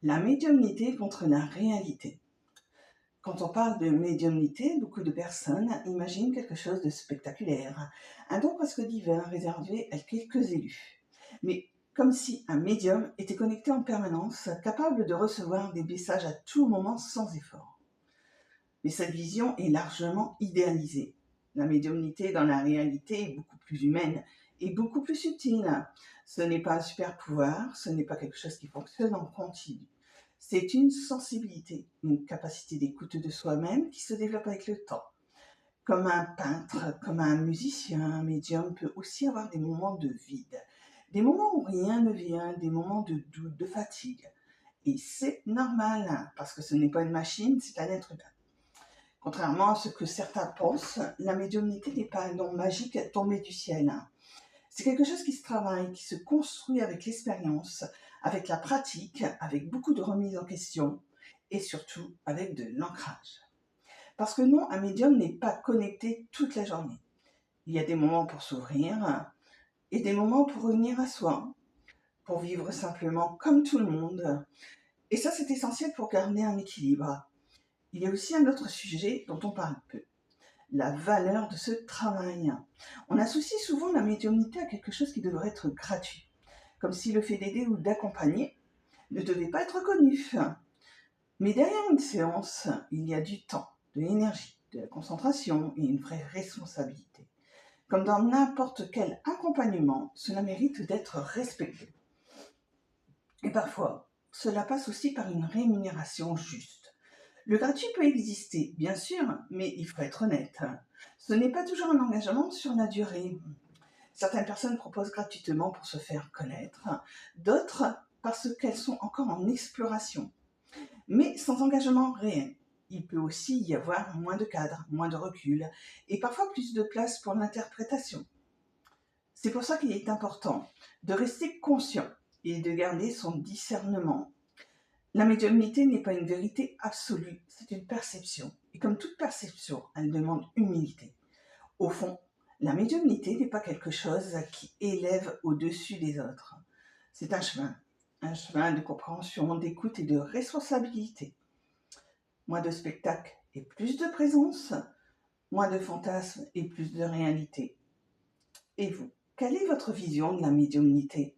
La médiumnité contre la réalité. Quand on parle de médiumnité, beaucoup de personnes imaginent quelque chose de spectaculaire, un don presque divin réservé à quelques élus. Mais comme si un médium était connecté en permanence, capable de recevoir des messages à tout moment sans effort. Mais cette vision est largement idéalisée. La médiumnité dans la réalité est beaucoup plus humaine et beaucoup plus subtile. Ce n'est pas un super pouvoir, ce n'est pas quelque chose qui fonctionne en continu. C'est une sensibilité, une capacité d'écoute de soi-même qui se développe avec le temps. Comme un peintre, comme un musicien, un médium peut aussi avoir des moments de vide, des moments où rien ne vient, des moments de doute, de fatigue. Et c'est normal, parce que ce n'est pas une machine, c'est un être humain. Contrairement à ce que certains pensent, la médiumnité n'est pas un don magique tombé du ciel. C'est quelque chose qui se travaille, qui se construit avec l'expérience, avec la pratique, avec beaucoup de remises en question et surtout avec de l'ancrage. Parce que non, un médium n'est pas connecté toute la journée. Il y a des moments pour s'ouvrir et des moments pour revenir à soi, pour vivre simplement comme tout le monde. Et ça, c'est essentiel pour garder un équilibre. Il y a aussi un autre sujet dont on parle peu, la valeur de ce travail. On associe souvent la médiumnité à quelque chose qui devrait être gratuit, comme si le fait d'aider ou d'accompagner ne devait pas être connu. Mais derrière une séance, il y a du temps, de l'énergie, de la concentration et une vraie responsabilité. Comme dans n'importe quel accompagnement, cela mérite d'être respecté. Et parfois, cela passe aussi par une rémunération juste. Le gratuit peut exister, bien sûr, mais il faut être honnête. Ce n'est pas toujours un engagement sur la durée. Certaines personnes proposent gratuitement pour se faire connaître, d'autres parce qu'elles sont encore en exploration, mais sans engagement réel. Il peut aussi y avoir moins de cadre, moins de recul, et parfois plus de place pour l'interprétation. C'est pour ça qu'il est important de rester conscient et de garder son discernement. La médiumnité n'est pas une vérité absolue, c'est une perception. Et comme toute perception, elle demande humilité. Au fond, la médiumnité n'est pas quelque chose qui élève au-dessus des autres. C'est un chemin de compréhension, d'écoute et de responsabilité. Moins de spectacle et plus de présence, moins de fantasmes et plus de réalité. Et vous, quelle est votre vision de la médiumnité ?